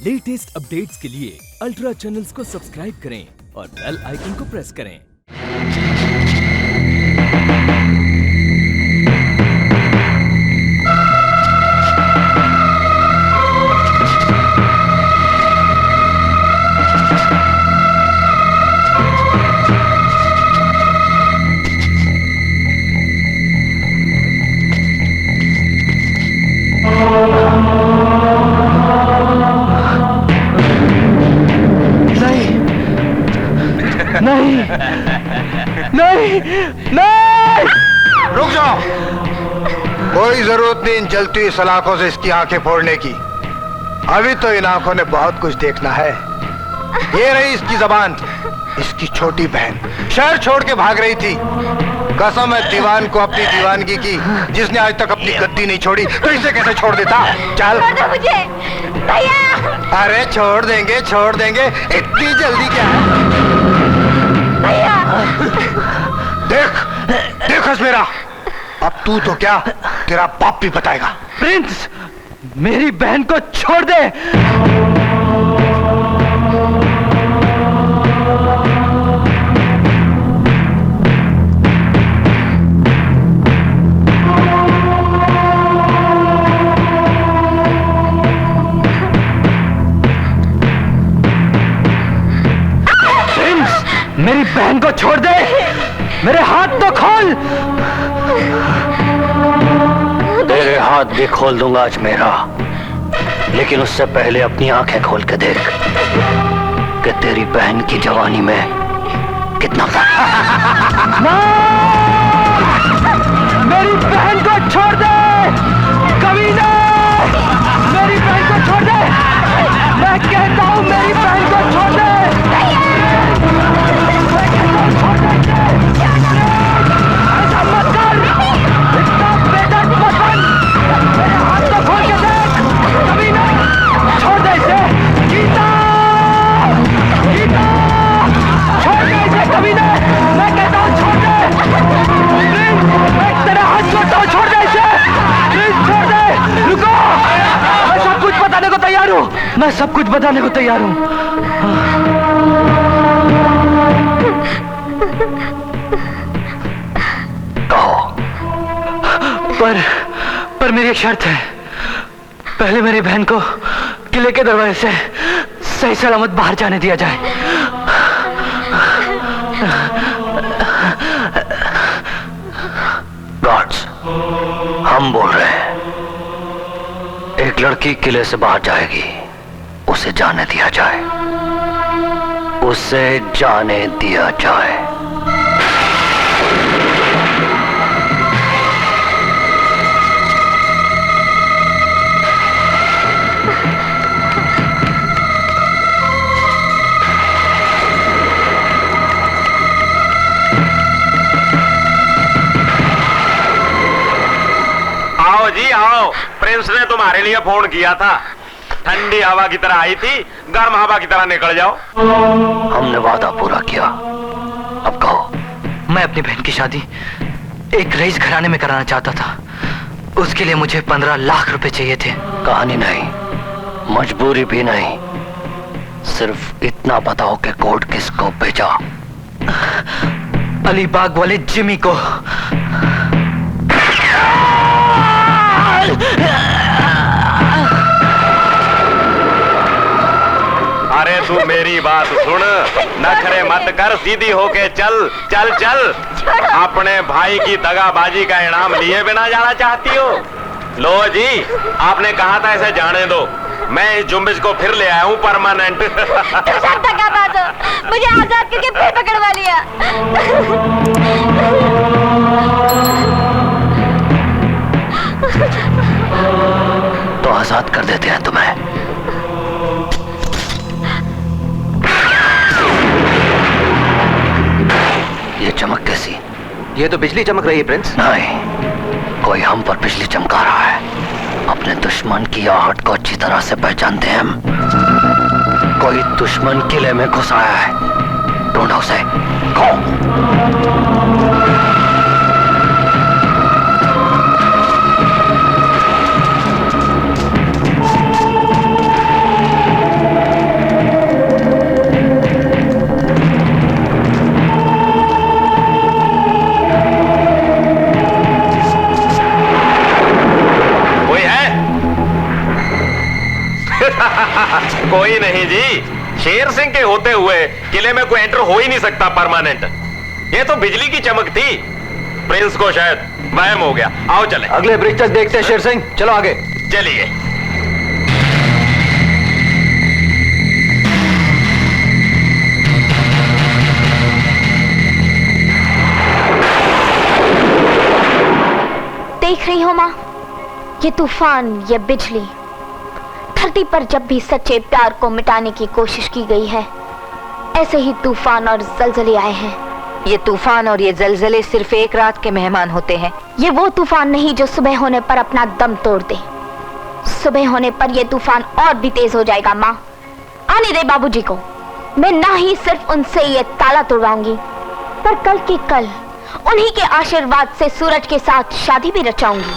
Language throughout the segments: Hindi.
लेटेस्ट अपडेट्स के लिए अल्ट्रा चैनल्स को सब्सक्राइब करें और बेल आइकन को प्रेस करें। नहीं नहीं नहीं, रुक जाओ। कोई जरूरत नहीं इन जलती हुई सलाखों से इसकी आंखें फोड़ने की। अभी तो इन आंखों ने बहुत कुछ देखना है। ये रही इसकी जबान, इसकी छोटी बहन शहर छोड़ के भाग रही थी। कसम है दीवान को अपनी दीवानगी की, जिसने आज तक अपनी गद्दी नहीं छोड़ी, तो इसे कैसे छोड़ देता। चल छोड़ दो मुझे भैया। अरे छोड़ देंगे, इतनी जल्दी क्या है। भैया देख मेरा, अब तू तो क्या, तेरा बाप भी बताएगा। प्रिंस, मेरी बहन को छोड़ दे। प्रिंस, मेरी बहन को छोड़ दे। मेरे हाथ तो खोल। तेरे हाथ भी खोल दूंगा आज मेरा, लेकिन उससे पहले अपनी आंखें खोल के देख कि तेरी बहन की जवानी में कितना मेरी बहन को छोड़ दे कमीना। मेरी बहन को छोड़ दे। मैं कहता हूँ मेरी बहन को छोड़ दे। ऐसा मत कर, इतना बेदर्द मत बन। मेरे हाथ तो खोल के देख कमीना। छोड़ दे इसे गीता, गीता छोड़ दे इसे कमीना। मैं कहता हूँ छोड़ दे। प्लीज, मैं तेरा हाथ छोड़ता हूँ, छोड़ दे इसे। प्लीज छोड़ दे। रुको, मैं सब कुछ बताने को तैयार हूँ। मैं सब कुछ बताने को तैयार हूँ। पर मेरी एक शर्त है। पहले मेरी बहन को किले के दरवाजे से सही सलामत बाहर जाने दिया जाए। गार्ड्स, हम बोल रहे हैं, एक लड़की किले से बाहर जाएगी, उसे जाने दिया जाए, उसे जाने दिया जाए। आओ जी आओ, प्रिंस ने तुम्हारे लिए फोन किया था। ठंडी हवा की तरह आई थी, गर्म हवा की तरह निकल जाओ। हमने वादा पूरा किया, अब कहो। मैं अपनी बहन की शादी एक रईस घराने में कराना चाहता था। उसके लिए मुझे 15 लाख रुपए चाहिए थे। कहानी नहीं, मजबूरी भी नहीं, सिर्फ इतना बताओ कि कोर्ट किसको भेजा। अलीबाग वाले जिमी को। अरे तू मेरी बात सुन, नखरे मत कर, सीधी होके चल चल चल। अपने भाई की दगाबाजी का इनाम लिए बिना जाना चाहती हो? लो जी, आपने कहा था इसे जाने दो। मैं इस जुम्बिश को फिर ले आया हूँ परमानेंट। दगाबाज हो, मुझे आजाद करके फिर पकड़वा लिया। तो आजाद कर देते हैं तुम्हें। ये चमक कैसी? ये तो बिजली चमक रही है प्रिंस। नहीं, कोई हम पर बिजली चमका रहा है। अपने दुश्मन की आहट को अच्छी तरह से पहचानते हैं हम। कोई दुश्मन किले में घुस आया है, ढूंढो उसे। कोई नहीं जी, शेर सिंह के होते हुए किले में कोई एंटर हो ही नहीं सकता परमानेंट। ये तो बिजली की चमक थी, प्रिंस को शायद वहम हो गया। आओ चले, अगले ब्रिज तक देखते हैं शेर सिंह, चलो आगे। चलिए। देख रही हो माँ, ये तूफान, ये बिजली, धरती पर जब भी सच्चे प्यार को मिटाने की कोशिश की गई है, ऐसे ही तूफान और जलजले आए हैं। ये तूफान और ये जलजले सिर्फ एक रात के मेहमान होते हैं। ये वो तूफान नहीं जो सुबह होने पर अपना दम तोड़ दे। सुबह होने पर ये तूफान और भी तेज हो जाएगा माँ। आने दे बाबूजी को। मैं ना ही सिर्फ उनसे ये ताला तोड़वाऊंगी, पर कल की कल उन्हीं के आशीर्वाद से सूरज के साथ शादी भी रचाऊंगी।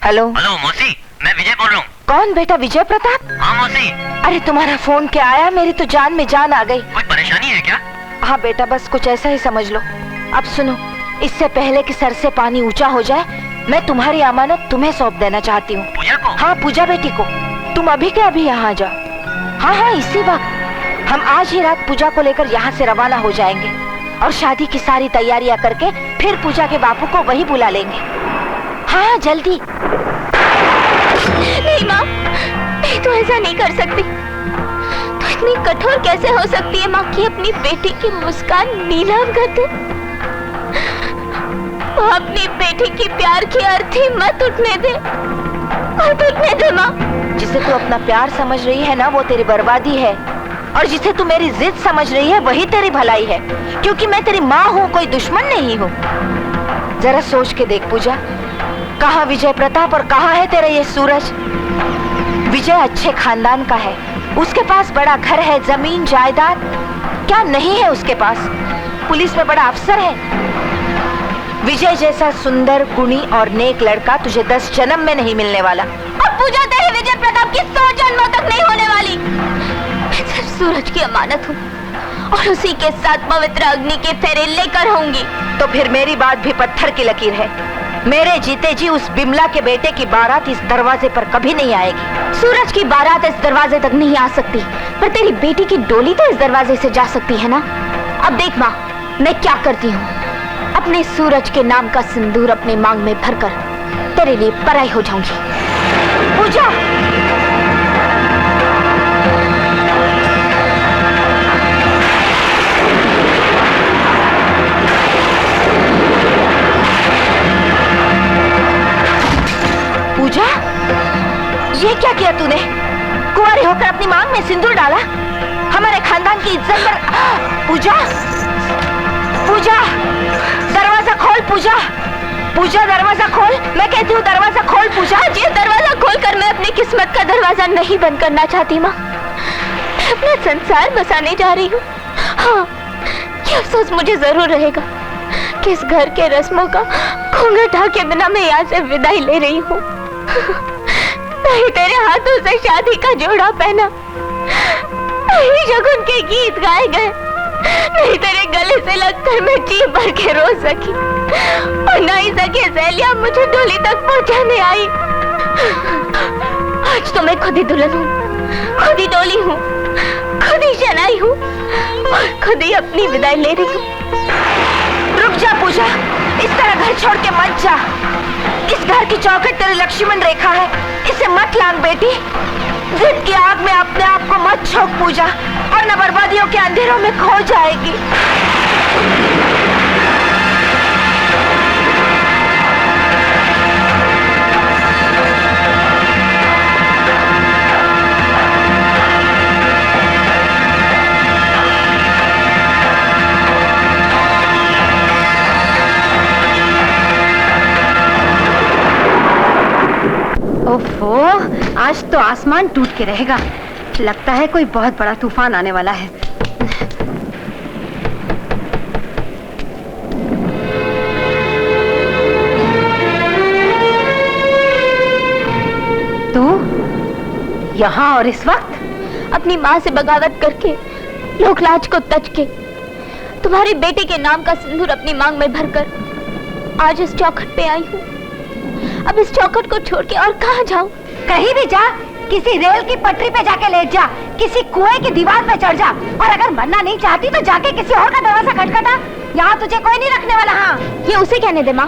हेलो हेलो मौसी, मैं विजय बोल रहा हूँ। कौन बेटा? विजय प्रताप? हाँ मौसी। अरे तुम्हारा फोन क्या आया, मेरी तो जान में जान आ गई। कोई परेशानी है क्या? हाँ बेटा, बस कुछ ऐसा ही समझ लो। अब सुनो, इससे पहले कि सर से पानी ऊंचा हो जाए, मैं तुम्हारी अमानत तुम्हें सौंप देना चाहती हूँ। पूजा को? हाँ, पूजा बेटी को। तुम अभी के अभी यहाँ आ जाओ। हाँ हाँ, इसी वक्त। हम आज ही रात पूजा को लेकर यहाँ से रवाना हो जाएंगे और शादी की सारी तैयारियां करके फिर पूजा के बापू को वहीं बुला लेंगे। हाँ, जल्दी। नहीं माँ, मैं तो ऐसा नहीं कर सकती। तो इतनी कठोर कैसे हो सकती है माँ कि अपनी बेटी की मुस्कान नीलाम कर दे? वो अपनी बेटी की प्यार की अर्थी मत उठने दे, मत उठने दे माँ। जिसे तू अपना प्यार समझ रही है ना, वो तेरी बर्बादी है, और जिसे तू मेरी जिद समझ रही है वही तेरी भलाई है, क्योंकि मैं तेरी माँ हूँ, कोई दुश्मन नहीं हूँ। जरा सोच के देख पूजा, कहाँ विजय प्रताप और कहाँ है तेरा ये सूरज। विजय अच्छे खानदान का है, उसके पास बड़ा घर है, जमीन जायदाद, क्या नहीं है उसके पास? पुलिस में बड़ा अफसर है। विजय जैसा सुंदर, गुणी और नेक लड़का तुझे 10 जन्म में नहीं मिलने वाला। अब पूजा तेरे विजय प्रताप की 100 जन्मों तक नहीं होने वाली। मैं सिर्फ सूरज की अमानत हूँ और उसी के साथ पवित्र अग्नि के फेरे लेकर होंगी। तो फिर मेरी बात भी पत्थर की लकीर है। मेरे जीते जी उस बिमला के बेटे की बारात इस दरवाजे पर कभी नहीं आएगी। सूरज की बारात इस दरवाजे तक नहीं आ सकती, पर तेरी बेटी की डोली तो इस दरवाजे से जा सकती है ना। अब देख माँ, मैं क्या करती हूँ। अपने सूरज के नाम का सिंदूर अपने मांग में भरकर तेरे लिए पराई हो जाऊंगी। पूजा, पूजा, ये क्या किया तूने? कुंवारी होकर अपनी मांग में सिंदूर डाला, हमारे खानदान की इज्जत पर। पूजा, पूजा, दरवाजा खोल पूजा, पूजा दरवाजा खोल, मैं कहती हूँ दरवाजा खोल पूजा। ये दरवाजा खोलकर मैं अपनी किस्मत का दरवाजा नहीं बंद करना चाहती माँ, मैं अपना संसार बसाने जा रही हूँ। हाँ, ये अफसोस मुझे जरूर रहेगा कि इस घर के रस्मों का घूंघट ढाके बिना मैं यहाँ से विदाई ले रही हूँ। नहीं तेरे हाथों से शादी का जोड़ा पहना, नहीं शगुन के गीत गाए गए, नहीं तेरे गले से लगकर मैं जी भर के रो सकी, और ना ही सके सहेलियां मुझे डोली तक पहुंचाने आई। आज तो मैं खुद ही दुल्हन हूँ, खुद ही डोली हूँ, खुद ही शनाई हूँ और खुद ही अपनी विदाई ले रही हूँ। रुक जा पूजा, इस तरह घर छोड़ के मत जा। इस घर की चौखट तेरी लक्ष्मण रेखा है, इसे मत लांग बेटी। जिद की आग में अपने आप को मत छोक पूजा, और न बर्बादियों के अंधेरों में खो जाएगी। ओफो, आज तो आसमान टूट के रहेगा। लगता है कोई बहुत बड़ा तूफान आने वाला है। तू यहाँ और इस वक्त? अपनी माँ से बगावत करके, लोकलाज को तज के, तुम्हारे बेटे के नाम का सिंदूर अपनी मांग में भरकर आज इस चौखट पे आई हूँ। अब इस चौखट को छोड़ के और कहाँ जाऊँ? कहीं भी जा, किसी रेल की पटरी पे जाके लेट जा, किसी कुएं की दीवार पे चढ़ जा, और अगर मरना नहीं चाहती तो जाके किसी और का दरवाजा खटखटा। यहाँ तुझे कोई नहीं रखने वाला। हाँ, ये उसे कहने दे माँ,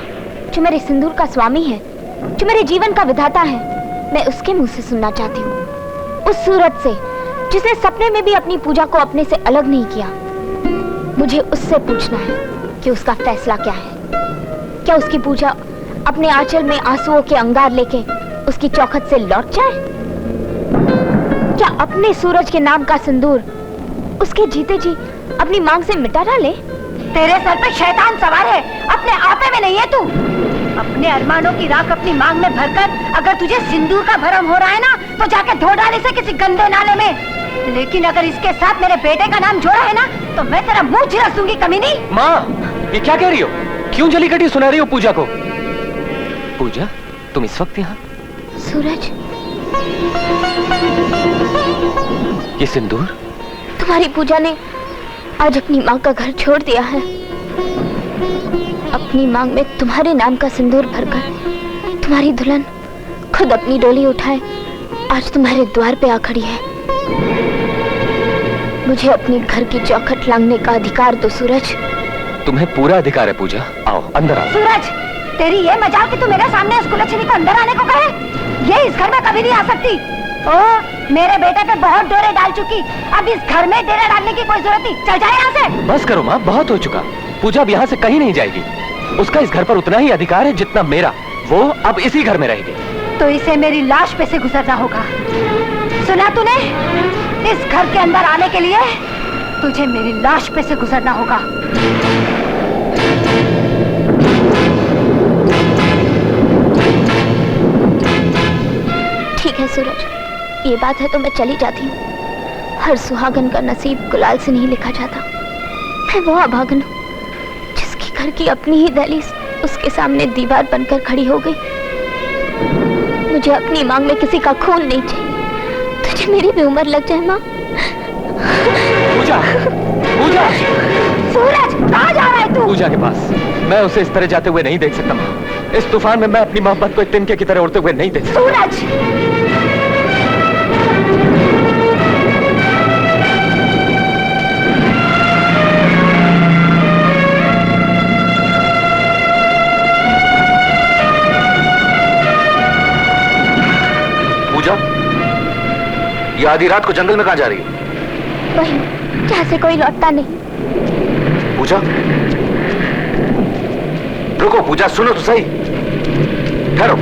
जो मेरे सिंदूर का स्वामी है, जो मेरे जीवन का विधाता है। मैं उसके मुंह से सुनना चाहती हूँ, उस सूरत से जिसने सपने में भी अपनी पूजा को अपने से अलग नहीं किया। मुझे उससे पूछना है कि उसका फैसला क्या है। क्या उसकी पूजा अपने आंचल में आंसुओं के अंगार लेके उसकी चौखट से लौट जाए? क्या अपने सूरज के नाम का सिंदूर उसके जीते जी अपनी मांग से मिटा डाले? तेरे सर पे शैतान सवार है, अपने आपे में नहीं है तू। अपने अरमानों की राख अपनी मांग में भरकर अगर तुझे सिंदूर का भरम हो रहा है ना, तो जाके धो डाल इसे किसी गंदे नाले में। लेकिन अगर इसके साथ मेरे बेटे का नाम जोड़ा है ना, तो मैं तेरा मुंह झिड़क दूंगी कमीनी। माँ, ये क्या कह रही हो? क्यों जली कटी सुना रही हो पूजा को? पूजा, तुम इस वक्त यहाँ? सूरज, ये सिंदूर? तुम्हारी पूजा ने आज अपनी माँ का घर छोड़ दिया है। अपनी मांग में तुम्हारे नाम का सिंदूर भरकर तुम्हारी दुल्हन खुद अपनी डोली उठाए आज तुम्हारे द्वार पे आ खड़ी है। मुझे अपने घर की चौखट लांघने का अधिकार दो सूरज। तुम्हें पूरा अधिकार है पूजा, आओ अंदर आओ। सूरज, तेरी ये मजाल कि तू मेरे सामने इस कुलच्छनी को अंदर आने को कहे? ये इस घर में कभी नहीं आ सकती। ओ, मेरे बेटे पे बहुत डोरे डाल चुकी, अब इस घर में डेरा डालने की कोई जरूरत नहीं। चल जाए यहाँ से। बस करो माँ, बहुत हो चुका। पूजा अब यहाँ से कहीं नहीं जाएगी। उसका इस घर पर उतना ही अधिकार है जितना मेरा। वो अब इसी घर में रहेगी। तो इसे मेरी लाश पे से गुजरना होगा। सुना तूने? इस घर के अंदर आने के लिए तुझे मेरी लाश पे से गुजरना होगा। ठीक है सूरज, ये बात है तो मैं चली जाती हूँ। हर सुहागन का नसीब गुलाल से नहीं लिखा जाता। मैं वो अभागन हूँ जिसकी घर की अपनी ही दहलीज उसके सामने दीवार बनकर खड़ी हो गई। मुझे अपनी मांग में किसी का खून नहीं चाहिए। तुझे मेरी भी उम्र लग जाए माँ। पूजा, पूजा! सूरज, कहाँ जा रहा है तू? पूजा के पास। मैं उसे इस तरह जाते हुए नहीं देख सकता माँ। इस तूफान में मैं अपनी मोहब्बत को एक तिनके की तरह उड़ते हुए नहीं देख सकता। सूरज! पूजा, ये आधी रात को जंगल में कहाँ जा रही है? वहीं जहाँ से कोई लौटता नहीं। पूजा, रुको पूजा, सुनो तो सही। ठहरो,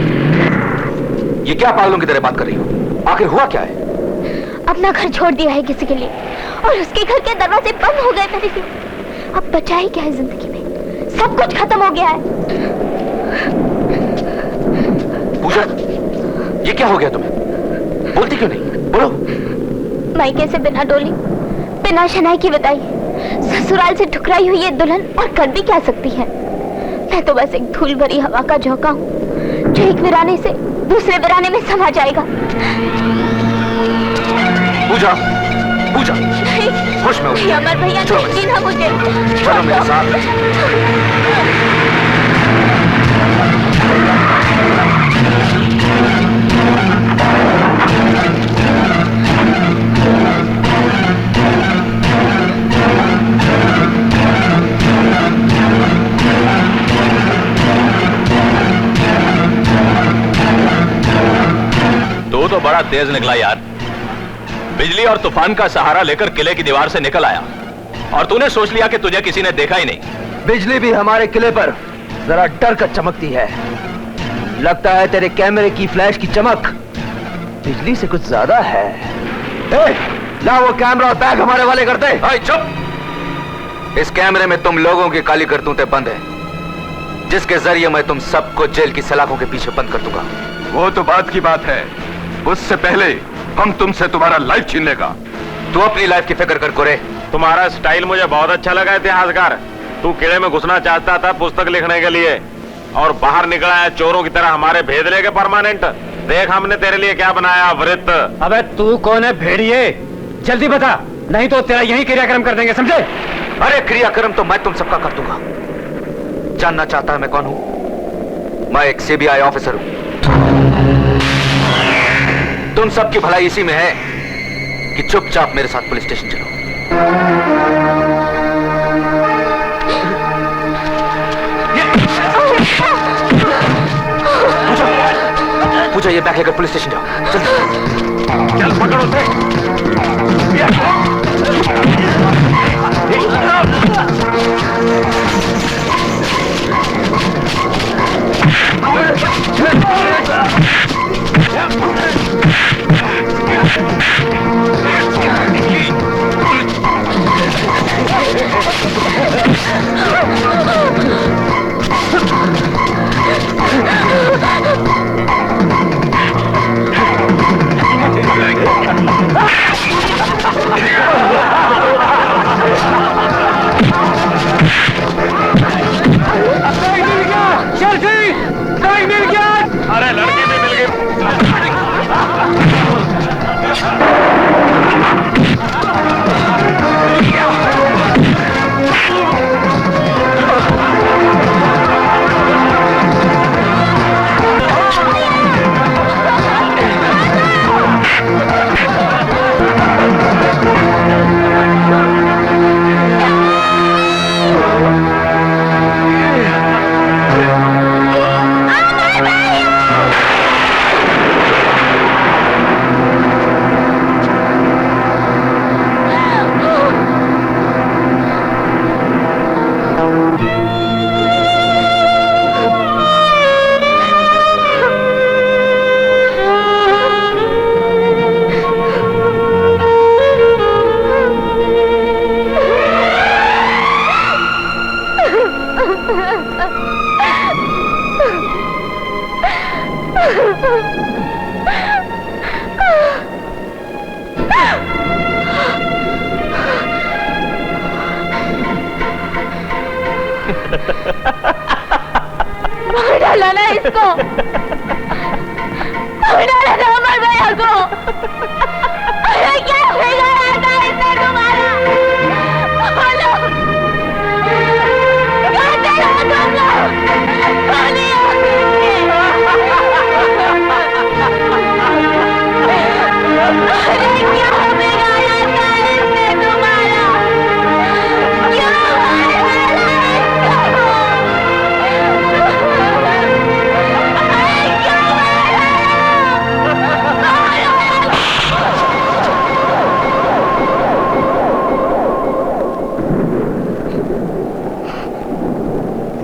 ये क्या पागलों की तरह बात कर रही हो? आखिर हुआ क्या है? अपना घर छोड़ दिया है किसी के लिए और उसके घर के दरवाजे बंद हो गए मेरे लिए। अब बचा ही क्या है जिंदगी में? सब कुछ खत्म हो गया है। पूजा, ये क्या हो गया तुम्हें? बोलती क्यों नहीं? बोलो। मायके से बिना डोली, बिना शनाई की विदाई, ससुराल से ठुकराई हुई ये दुल्हन और कर भी क्या सकती है? मैं तो बस एक धूल भरी हवा का झोंका हूँ जो एक वीराने से दूसरे वीराने में समा जाएगा। पूजा, पूजा, होश में हो। अमर भैया, जीना मुझे। चलो मेरे साथ। तू तो बड़ा तेज निकला यार। बिजली और तूफान का सहारा लेकर किले की दीवार से निकल आया और तूने सोच लिया कि तुझे किसी ने देखा ही नहीं। बिजली भी हमारे किले पर जरा डर कर चमकती है। लगता है तेरे कैमरे की फ्लैश की चमक बिजली से कुछ ज्यादा है। ला वो कैमरा और बैग हमारे वाले कर दे। चुप! इस कैमरे में तुम लोगों की काली करतूतें बंद है, जिसके जरिए मैं तुम सबको जेल की सलाखों के पीछे बंद कर दूंगा। वो तो बात की बात है, उससे पहले हम तुमसे तुम्हारा लाइफ छीन लेगा। तू अपनी लाइफ की फिक्र कर गोरे। तुम्हारा स्टाइल मुझे बहुत अच्छा लगा इतिहासकार। तू किले में घुसना चाहता था पुस्तक लिखने के लिए और बाहर निकला है चोरों की तरह हमारे भेद लेके परमानेंट। देख हमने तेरे लिए क्या बनाया वृत्त। अबे तू कौन है भेड़िए? जल्दी बता, नहीं तो तेरा यही क्रियाक्रम कर देंगे, समझे? अरे क्रियाक्रम तो मैं तुम सबका कर दूंगा। जानना चाहता है मैं कौन हूं? मैं एक सीबीआई ऑफिसर हूं। तुम सबकी भलाई इसी में है कि चुपचाप मेरे साथ पुलिस स्टेशन चलो। पूजा ये बैग लेकर पुलिस स्टेशन जाओ। चल पकड़ो उसे। अरे लड़की भी मिल गई। मार डाला ना इसको, मार डाला ना अमर भैया को। अरे क्या बिगाड़ा था इसने तुम्हारा? बोलो, कहते रहो तुम लोग, बोलिए। अरे क्या बिगाड़ा था इसने तुम्हारा? क्यों मार डाला इसको?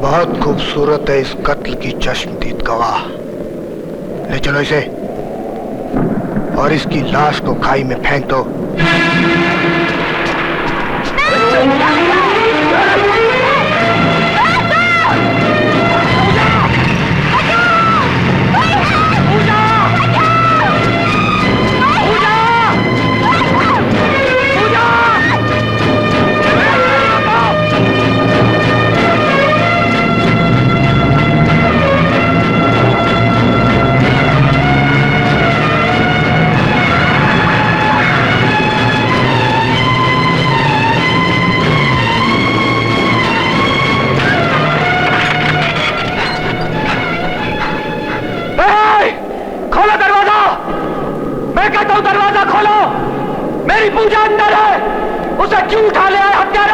बहुत खूबसूरत है इस कत्ल की चश्मदीद गवाह। ले चलो इसे और इसकी लाश को खाई में फेंक दो। खोलो दरवाजा, मैं कहता हूं दरवाजा खोलो। मेरी पूजा अंदर है, उसे क्यों उठा ले आए हत्यारे?